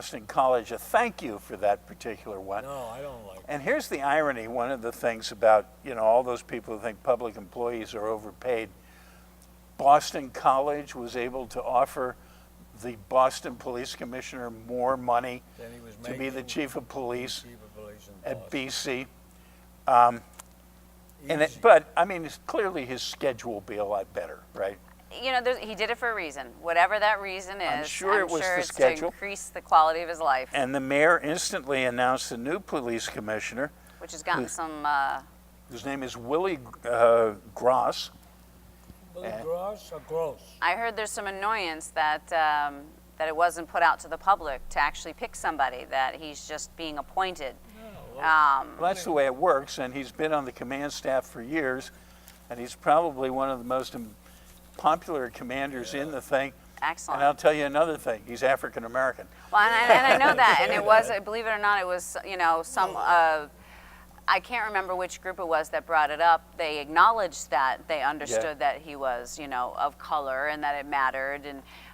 Boston College a thank you for that particular one. No, I don't like it. And here's the irony, one of the things about, all those people who think public employees are overpaid. Boston College was able to offer the Boston Police Commissioner more money Then he was to be the chief of police chief of police in at Boston. BC. Easy. But clearly his schedule will be a lot better, right? He did it for a reason. Whatever that reason is, I'm sure it was the it's schedule. to increase the quality of his life, And the mayor instantly announced a new police commissioner, which has gotten some. whose name is Willie Gross. Billy Gross or Gross? I heard there's some annoyance that it wasn't put out to the public to actually pick somebody. That he's just being appointed. Well, that's the way it works, and he's been on the command staff for years, and he's probably one of the most popular commanders in the thing. Excellent. And I'll tell you another thing, he's African American. Well, and I know that, and it was, believe it or not, it was, some, I can't remember which group it was that brought it up. They acknowledged that they understood that he was, of color and that it mattered,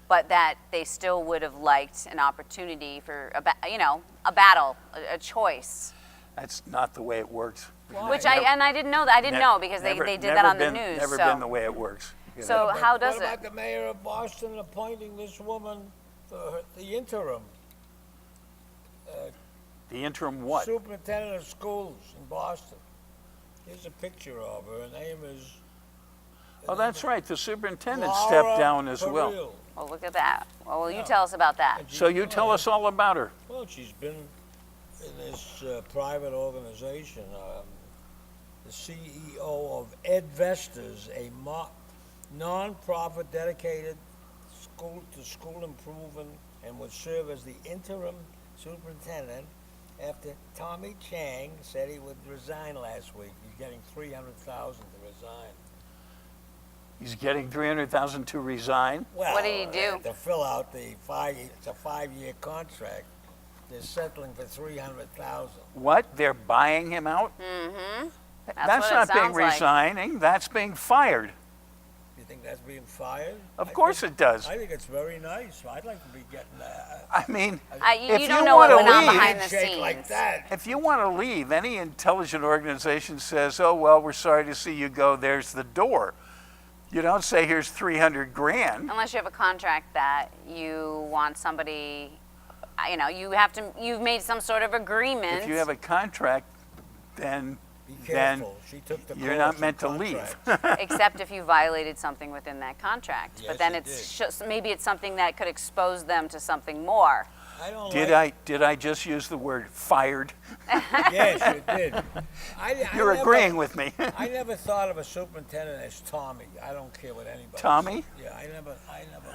but that they still would have liked an opportunity for, a battle, a choice. That's not the way it works. Which I didn't know that. I didn't know because they did that on the news. Never been the way it works. So how does What it? about the mayor of Boston appointing this woman for the interim? The interim what? Superintendent of schools in Boston. Here's a picture of her. Her name is Oh, that's right. The superintendent Laura stepped down as well. Perrille. Well, look at that. Well, you tell us about that. And So you tell us all about her. Well, she's been in this private organization, the CEO of EdVestas, a non-profit dedicated to school improvement, and would serve as the interim superintendent after Tommy Chang said he would resign last week. He's getting $300,000 to resign. He's getting $300,000 to resign. Well, What did he do? To fill out it's a 5-year contract. They're settling for $300,000. What? They're buying him out? Mm-hmm. That's what it not being sounds like. resigning. That's being fired. You think that's being fired? Of course it does. I think it's very nice. I'd like to be getting that. I mean, You If don't you know what wanna went on leave- behind the Handshake scenes. like that. if you want to leave, any intelligent organization says, "Oh well, we're sorry to see you go. There's the door." You don't say, "Here's $300,000." Unless you have a contract that you want somebody, you've made some sort of agreement. If you have a contract, then Be then careful. She took the you're course not of meant to leave. contracts. except if you violated something within that contract. Yes, But then you it's maybe it's something that could expose them to something more. I don't Did I just use the word fired? Yes, you did. You're agreeing with me. I never thought of a superintendent as Tommy. I don't care what anybody Tommy? says. Yeah, I never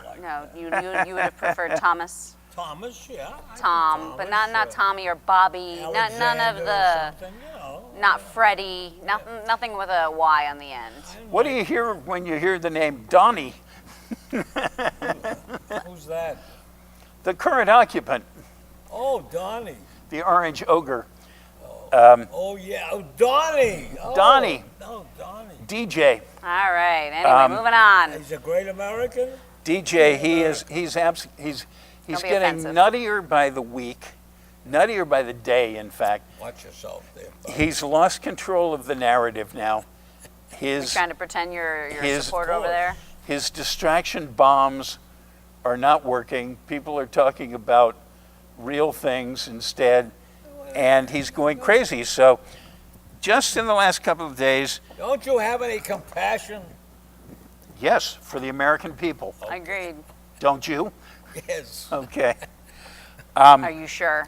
liked No, that. you would have preferred Thomas, Thomas, yeah. I think Tom, but Thomas, not Tommy or Bobby. None of Alexander or the, something, not Freddie. Nothing with a Y on the end. What do you hear when you hear the name Donnie, Who's that? the current occupant, Oh, Donnie. the orange ogre, Oh, yeah. Oh, Donnie. Oh, Donnie. No, Donnie. DJ? All right. Anyway, moving on. He's a great American? DJ, he's Don't be getting offensive. nuttier by the week, nuttier by the day, in fact. Watch yourself there. bud. He's lost control of the narrative now. You're His trying to pretend you're a his- supporter over there. his distraction bombs are not working. People are talking about real things instead, and he's going crazy. So just in the last couple of days, Don't you have any compassion? yes, for the American people. Agreed. Don't you? Yes. Okay. Are you sure?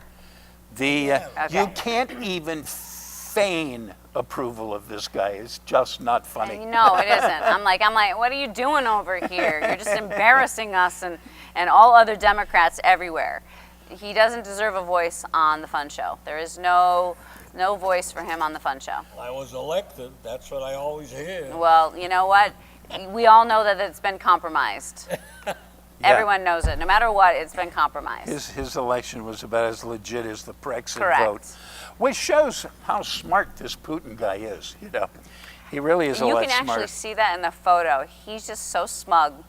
You Okay. can't even feign approval of this guy. It's just not funny. No, it isn't. I'm like, what are you doing over here? You're just embarrassing us and all other Democrats everywhere. He doesn't deserve a voice on the Fun Show. There is no voice for him on the Fun Show. I was elected. That's what I always hear. Well, you know what? We all know that it's been compromised. Yeah. Everyone knows it. No matter what, it's been compromised. His election was about as legit as the Brexit Correct. vote, which shows how smart this Putin guy is. He really is a You lot can actually smarter. see that in the photo. He's just so smug.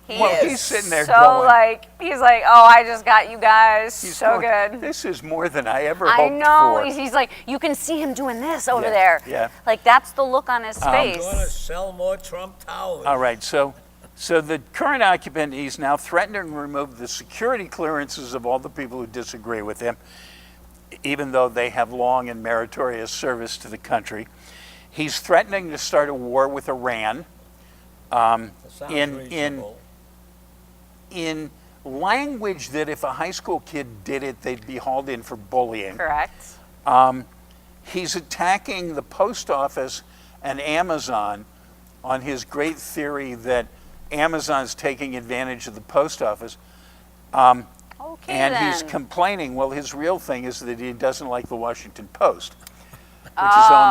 Well, is he's sitting there so going- he's like, oh, I just got you guys He's so going, good. This is more than I ever I hoped know. for. He's like, you can see him doing this over Yeah, there. yeah. Like that's the look on his face. Going to sell more Trump Towers. All right, so the current occupant, he's now threatening to remove the security clearances of all the people who disagree with him, even though they have long and meritorious service to the country. He's threatening to start a war with Iran. That sounds in- reasonable. In language that if a high school kid did it, they'd be hauled in for bullying. Correct. He's attacking the post office and Amazon on his great theory that Amazon's taking advantage of the post office. Okay And then. he's complaining, well, his real thing is that he doesn't like the Washington Post, which is owned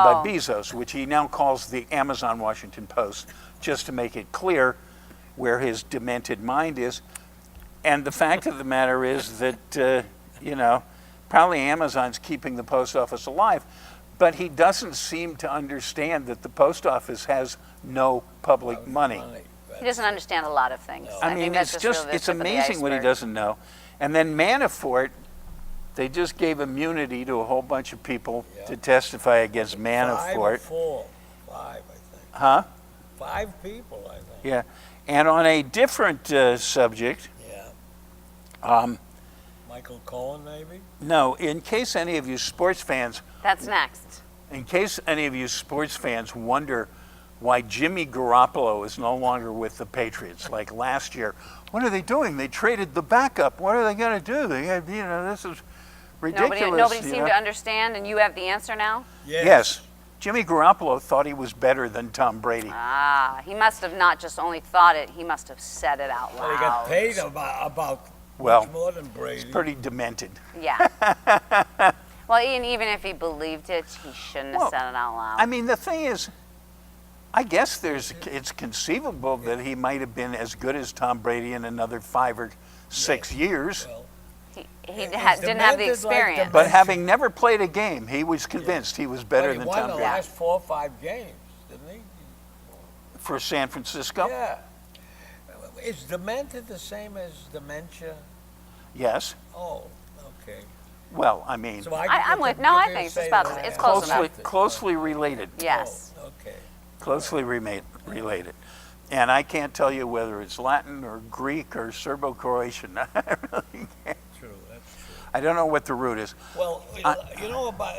by Bezos, which he now calls the Amazon Washington Post, just to make it clear where his demented mind is. And the fact of the matter is that, probably Amazon's keeping the post office alive, but he doesn't seem to understand that the post office has no public money. He doesn't understand a lot of things. I think mean, that's it's just really the it's tip of the amazing what he iceberg. doesn't know. And then Manafort, they just gave immunity to a whole bunch of people to testify against 5 or Manafort. 4. 5, I think. Huh? 5 people, I think. Yeah. And on a different subject, Yeah. Michael Cohen, maybe? no, in case any of you sports fans, That's next. wonder why Jimmy Garoppolo is no longer with the Patriots, like last year. What are they doing? They traded the backup. What are they going to do? They had, this is ridiculous. Nobody seemed to understand, and you have the answer now? Yes. Jimmy Garoppolo thought he was better than Tom Brady. Ah, he must have not just only thought it, he must have said it out loud. Well, he got paid about Well, much more than Brady. It's pretty demented. Yeah. Well, even if he believed it, he shouldn't have Well, said it out loud. I mean, the thing is, I guess it's conceivable that he might have been as good as Tom Brady in another 5 or 6 years. Well, he he's didn't have the demented like the experience. But having never played a game, he was convinced he was better he than won Tom the Brady. last 4 or 5 games, didn't he? For San Francisco? Yeah. Is demented the same as dementia? Yes. Oh, okay. Well, I mean, So I'm with- no, I think it's about- it's close enough. closely related. Yes. Oh, okay. Closely related. And I can't tell you whether it's Latin or Greek or Serbo-Croatian. I really can't. True, that's true. I don't know what the root is. Well, you know about,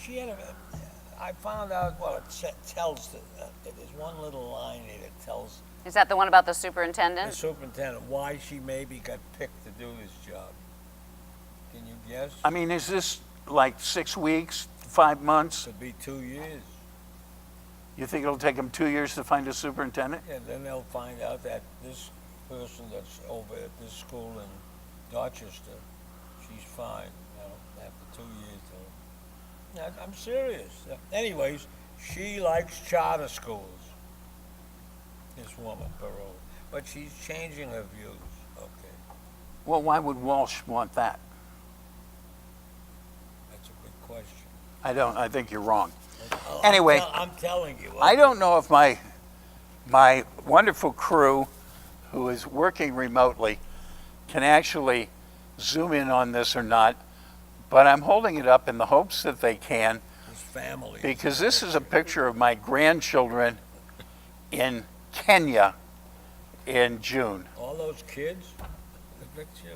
she had I found out, well, it tells, there's one little line here that tells Is that the one about the the superintendent? superintendent why she maybe got picked to do this job. Can you guess? I mean, is this like 6 weeks, 5 months? Could be 2 years. You think it'll take them 2 years to find a superintendent? And then they'll find out that this person that's over at this school in Dorchester, she's fine, after 2 years. I'm serious. Anyways, she likes charter schools, this woman, Perot. But she's changing her views. Okay, Well, why would Walsh want that? that's a good question. I think you're wrong. I'm Anyway, I'm telling you. I don't know if my wonderful crew, who is working remotely, can actually zoom in on this or not, but I'm holding it up in the hopes that they can, His family. because this is a picture of my grandchildren in Kenya in June. All those kids, the picture.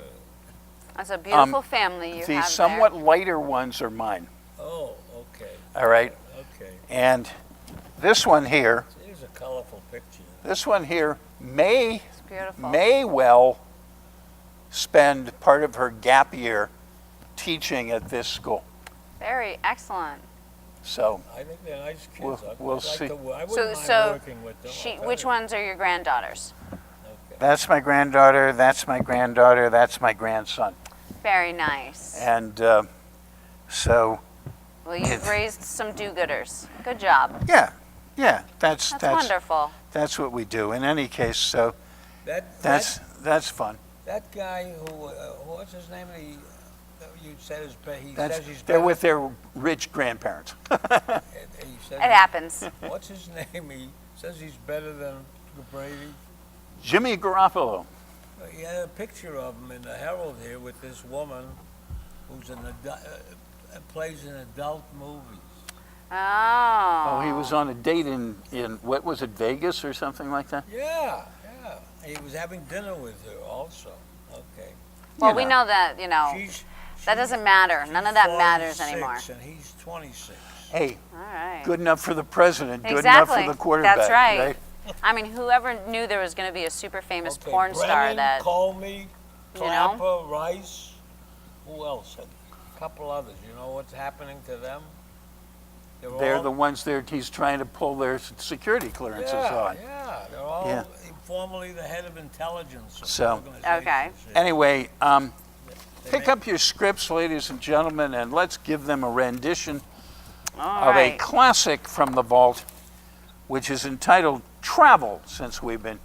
That's a beautiful family you The have somewhat there. lighter ones are mine, Oh, okay, all right? okay. And this one here, Here's a colorful picture. may It's beautiful. well spend part of her gap year teaching at this school. Very excellent. So I think they're nice kids. We'll I'd like see. to I wouldn't mind So working with them. I'll tell which you. ones are your granddaughters? Okay. that's my granddaughter, that's my granddaughter, that's my grandson. Very nice. And so, Well, you've raised some do-gooders. Good job. yeah, That's wonderful. that's what we do. In any case, so That that's fun. that guy who what's his name? You said he That's, says he's they're better. with their rich grandparents. He says It happens. What's his name? He says he's better than Brady. Jimmy Garoppolo. You had a picture of him in the Herald here with this woman who's plays in adult movies. Oh. Oh, he was on a date in what was it, Vegas or something like that? Yeah. He was having dinner with her also. Okay. Well, You we know. know that, you know, She's that doesn't matter. None of that matters 46 anymore. And he's 26. Hey, All right. good enough for the president, good Exactly. enough for the quarterback. That's right. I mean, whoever knew there was going to be a super famous Okay, porn star Brennan, that, Comey, you know? Clapper, Rice. Who else? A couple others. You know what's happening to them? They're all- the ones there he's trying to pull their security clearances on. Yeah, they're all Yeah. formerly the head of intelligence. of So- organizations. Okay. Anyway, They pick make- up your scripts, ladies and gentlemen, and let's give them a rendition all of a right. classic from the vault, which is entitled Travel, since we've been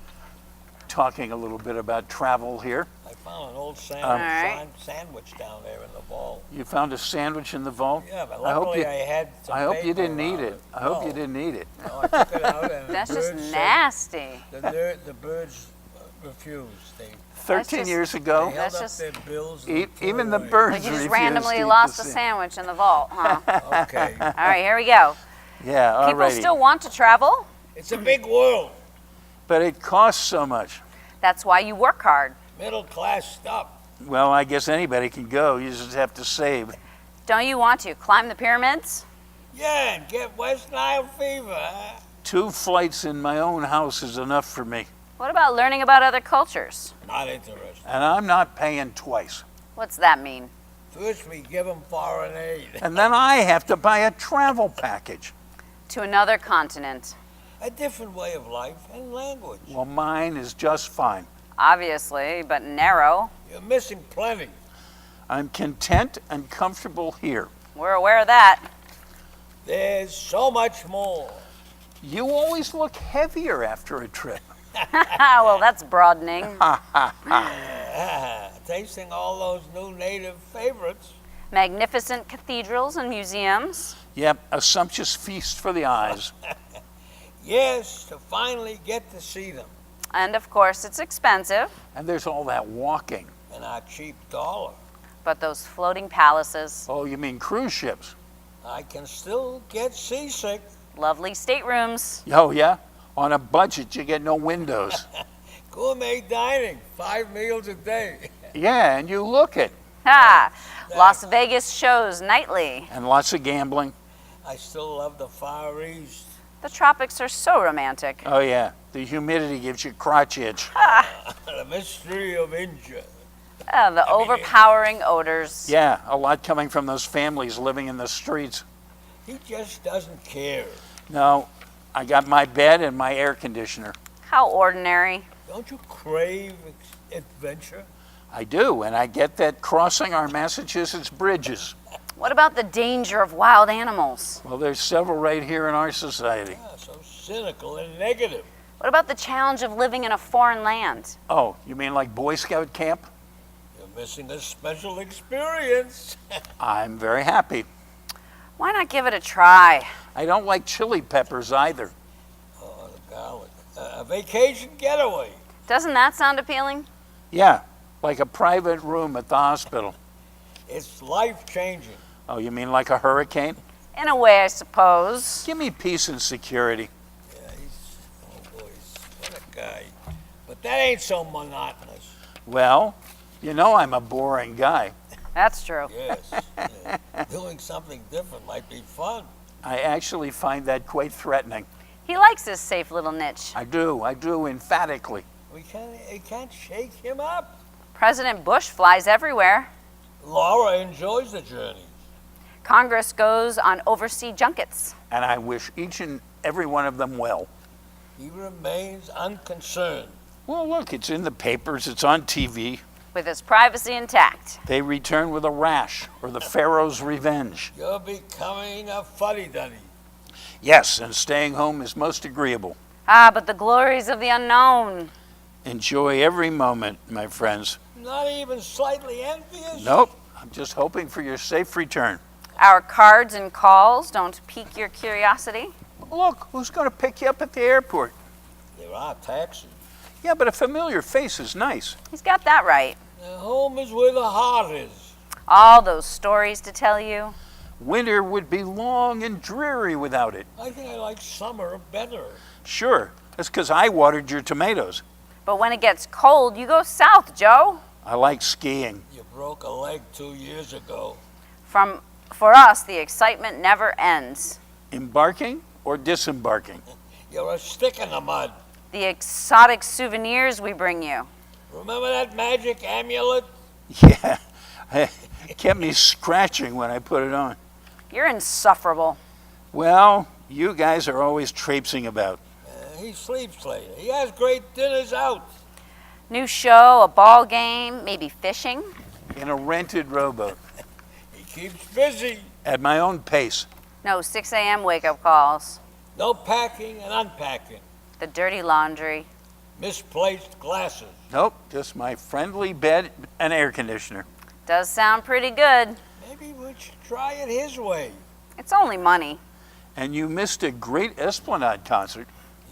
talking a little bit about travel here. I found an old Alright. sandwich down there in the vault. You found a sandwich in the vault? Yeah, but I hope luckily you- I had some I hope you paper didn't eat around it. I hope you No. didn't eat it. No, I took it out and That's the just birds said- nasty. The birds refused. They 13 just- years They ago, held That's up just- their bills. and flew even the away. birds Like you just refused randomly to eat lost the a sa- sandwich in the vault, huh? Okay. All right, here we go. Yeah, People alrighty. still want to travel. It's a big world. But it costs so much. That's why you work hard. Middle class stuff. Well, I guess anybody can go. You just have to save. Don't you want to climb the pyramids? Yeah, and get West Nile fever. Huh? 2 flights in my own house is enough for me. What about learning about other cultures? Not interested. And I'm not paying twice. What's that mean? First we give them foreign aid. And then I have to buy a travel package. To another continent. A different way of life and language. Well, mine is just fine. Obviously, but narrow. You're missing plenty. I'm content and comfortable here. We're aware of that. There's so much more. You always look heavier after a trip. Well, that's broadening. Tasting all those new native favorites. Magnificent cathedrals and museums. Yep, a sumptuous feast for the eyes. Yes, to finally get to see them. And of course, it's expensive. And there's all that walking. And our cheap dollar. But those floating palaces, Oh, you mean cruise ships? I can still get seasick. lovely staterooms. Oh, yeah? On a budget, you get no windows. Gourmet dining, 5 meals a day. Yeah, and you look it. Ha! Las Vegas shows nightly. And lots of gambling. I still love the Far East. The tropics are so romantic. Oh, yeah. The humidity gives you crotch itch. The mystery of India. The overpowering odors. Yeah, a lot coming from those families living in the streets. He just doesn't care. No, I got my bed and my air conditioner. How ordinary. Don't you crave adventure? I do, and I get that crossing our Massachusetts bridges. What about the danger of wild animals? Well, there's several right here in our society. Yeah, so cynical and negative. What about the challenge of living in a foreign land? Oh, you mean like Boy Scout camp? You're missing a special experience. I'm very happy. Why not give it a try? I don't like chili peppers either. Oh, the garlic. A vacation getaway. Doesn't that sound appealing? Yeah, like a private room at the hospital. It's life-changing. Oh, you mean like a hurricane? In a way, I suppose. Give me peace and security. Yeah, oh boy, what a guy. But that ain't so monotonous. Well, you know I'm a boring guy. That's true. Yes. Yeah. Doing something different might be fun. I actually find that quite threatening. He likes his safe little niche. I do emphatically. We can't shake him up. President Bush flies everywhere. Laura enjoys the journey. Congress goes on overseas junkets. And I wish each and every one of them well. He remains unconcerned. Well, look, it's in the papers, it's on TV. With his privacy intact. They return with a rash or the Pharaoh's revenge. You're becoming a fuddy-duddy. Yes, and staying home is most agreeable. Ah, but the glories of the unknown. Enjoy every moment, my friends. Not even slightly envious? Nope, I'm just hoping for your safe return. Our cards and calls don't pique your curiosity. Look, who's going to pick you up at the airport? There are taxis. Yeah, but a familiar face is nice. He's got that right. Home is where the heart is. All those stories to tell you. Winter would be long and dreary without it. I think I like summer better. Sure, that's because I watered your tomatoes. But when it gets cold, you go south, Joe. I like skiing. You broke a leg 2 years ago. For us, the excitement never ends. Embarking or disembarking? You're a stick in the mud. The exotic souvenirs we bring you. Remember that magic amulet? Yeah, it kept me scratching when I put it on. You're insufferable. Well, you guys are always traipsing about. He sleeps later. He has great dinners out. New show, a ball game, maybe fishing. In a rented rowboat. He keeps busy. At my own pace. No 6 a.m. wake-up calls. No packing and unpacking. The dirty laundry. Misplaced glasses. Nope, just my friendly bed and air conditioner. Does sound pretty good. Maybe we should try it his way. It's only money. And you missed a great Esplanade concert.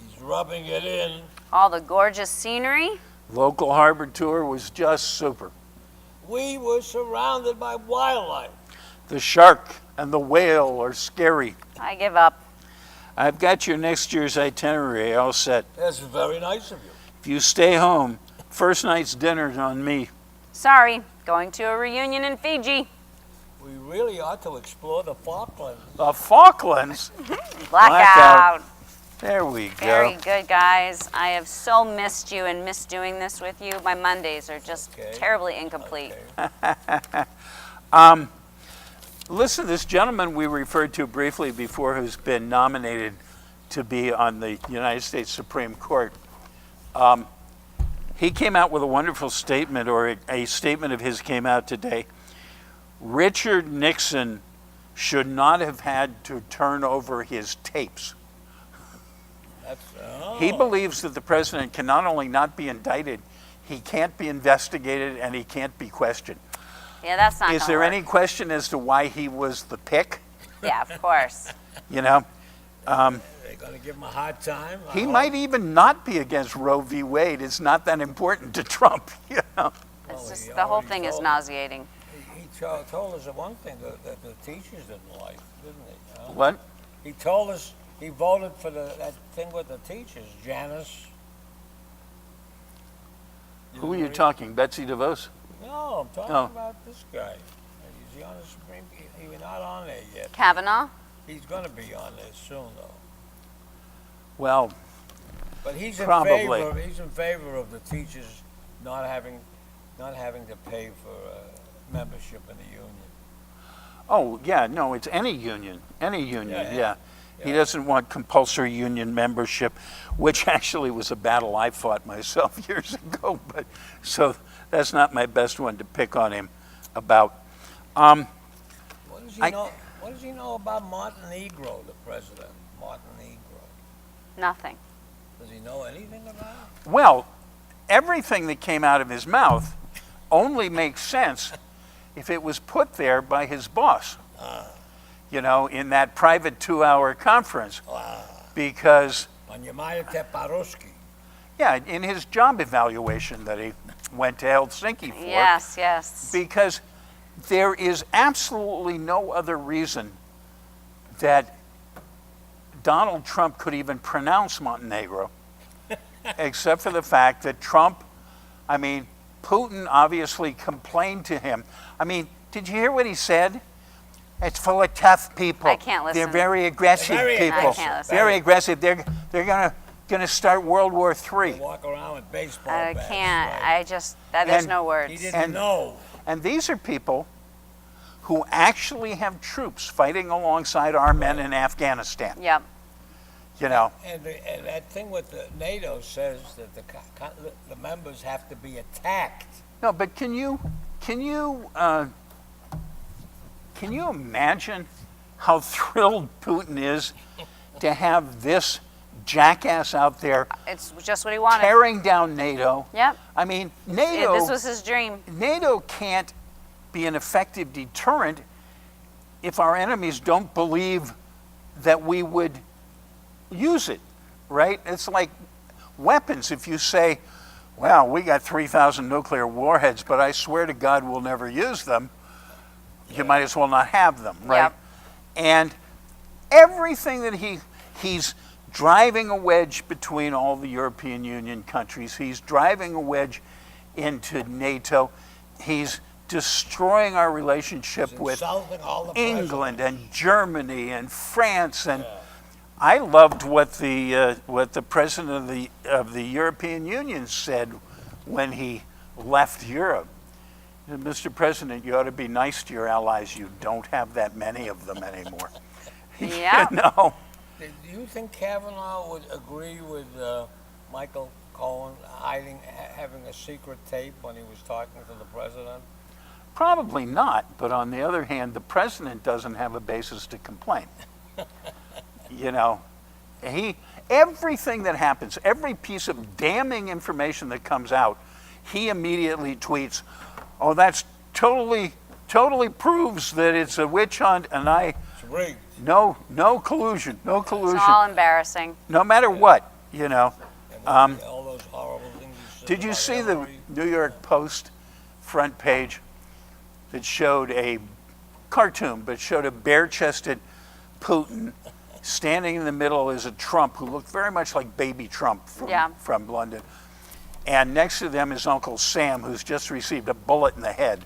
He's rubbing it in. All the gorgeous scenery. Local harbor tour was just super. We were surrounded by wildlife. The shark and the whale are scary. I give up. I've got your next year's itinerary all set. That's very nice of you. If you stay home, first night's dinner's on me. Sorry, going to a reunion in Fiji. We really ought to explore the Falklands. The Falklands? Blackout. There we go. Very good, guys. I have so missed you and missed doing this with you. My Mondays are just Okay. terribly incomplete. Okay. Listen, this gentleman we referred to briefly before who's been nominated to be on the United States Supreme Court, he came out with a wonderful statement, or a statement of his came out today. Richard Nixon should not have had to turn over his tapes. He believes that the president can not only not be indicted, he can't be investigated and he can't be questioned. Yeah, that's not Is gonna there work. any question as to why he was the pick? Yeah, of course. You know, They're going to give him a hard time. he might even not be against Roe v. Wade. It's not that important to Trump. You know, It's just he the whole already thing is told- nauseating. He told us one thing that the teachers didn't like, didn't he? Huh? what? He told us he voted for that thing with the teachers, Janice. Who are you talking? Betsy DeVos? No, I'm talking Oh. about this guy. Is he on the Supreme? He's not on there yet. Kavanaugh? He's going to be on there soon, though. Well, But he's Probably. He's in favor of the teachers not having to pay for membership in the union. oh, yeah, no, it's any union. Any union, Yeah, yeah. He yeah. doesn't want compulsory union membership, which actually was a battle I fought myself years ago. But so that's not my best one to pick on him about. What does he I- know? What does he know about Montenegro, the president? Montenegro. Nothing. Does he know anything about it? Well, everything that came out of his mouth only makes sense if it was put there by his boss, you know, in that private 2-hour conference. Because, Onyemaya Teparuski. yeah, in his job evaluation that he went to Helsinki for. Yes, yes. Because there is absolutely no other reason that Donald Trump could even pronounce Montenegro, except for the fact that Trump, I mean, Putin obviously complained to him. I mean, did you hear what he said? It's full of tough people. I can't listen. They're very aggressive Very people. aggressive. I can't listen. Very aggressive. They're gonna start World War They III. walk around with baseball I bats. can't. Right. I just, there's And no He words. didn't And- know. And these are people who actually have troops fighting alongside our men in Afghanistan. Yep. You know, And that thing with the NATO says that the members have to be attacked. no, but can you imagine how thrilled Putin is to have this jackass out there It's just what he wanted. tearing down NATO? Yep. I mean, Yeah, this was his dream. NATO can't be an effective deterrent if our enemies don't believe that we would use it, right? It's like, weapons. If you say, well, we got 3,000 nuclear warheads, but I swear to God we'll never use them, you might as well not have them, right? Yep. And everything that he's driving a wedge between all the European Union countries. He's driving a wedge into NATO. He's destroying our relationship He's with insulting all the England presidents. and Germany and France. And I loved what the president of the European Union said when he left Europe. He said, Mr. President, you ought to be nice to your allies. You don't have that many of them anymore. Yeah. You know? Do you think Kavanaugh would agree with Michael Cohen having a secret tape when he was talking to the president? Probably not, but on the other hand, the president doesn't have a basis to complain. You know, everything that happens, every piece of damning information that comes out, he immediately tweets, "Oh, that's totally proves that it's a witch hunt," and It's rigged. no collusion, no collusion, It's all embarrassing. no matter what, you know. And all those horrible things he said Did you about see the Hillary. New York Post front page that showed a cartoon, but showed a bare-chested Putin standing in the middle as a Trump who looked very much like baby Trump from London. And next to them is Uncle Sam, who's just received a bullet in the head.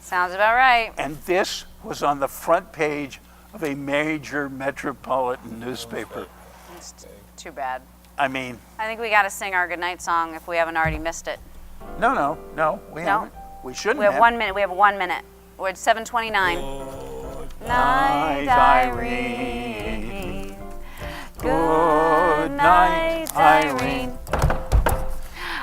Sounds about right. And this was on the front page of a major metropolitan newspaper. It's too bad. I mean, I think we got to sing our goodnight song if we haven't already missed it. no, we haven't. We shouldn't We have have. 1 minute. We have 1 minute. We're at 7:29. Night, Irene. Good night, Irene.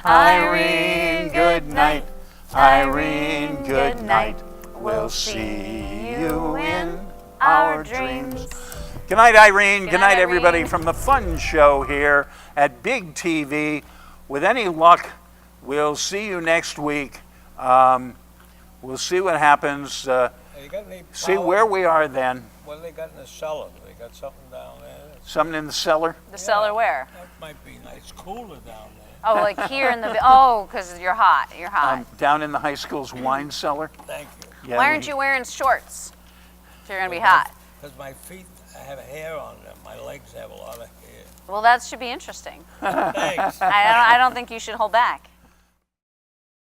Irene, good night. Irene, good night. We'll see you in our dreams. Good night, Irene. Good night, night, everybody, Irene. from the Fun Show here at Big TV. With any luck, we'll see you next week. We'll see what happens. Hey, you got any See power? where we are then. What do they got in the cellar? They got something down there? Something in the cellar. The cellar where? That might be nice. It's cooler down there. Oh, like here in the. Oh, because you're hot. You're hot. Down in the high school's wine cellar. Thank you. Yeah, Why aren't you wearing shorts? If you're gonna be hot. Because my feet have hair on them. My legs have a lot of hair. Well, that should be interesting. Thanks. I don't think you should hold back.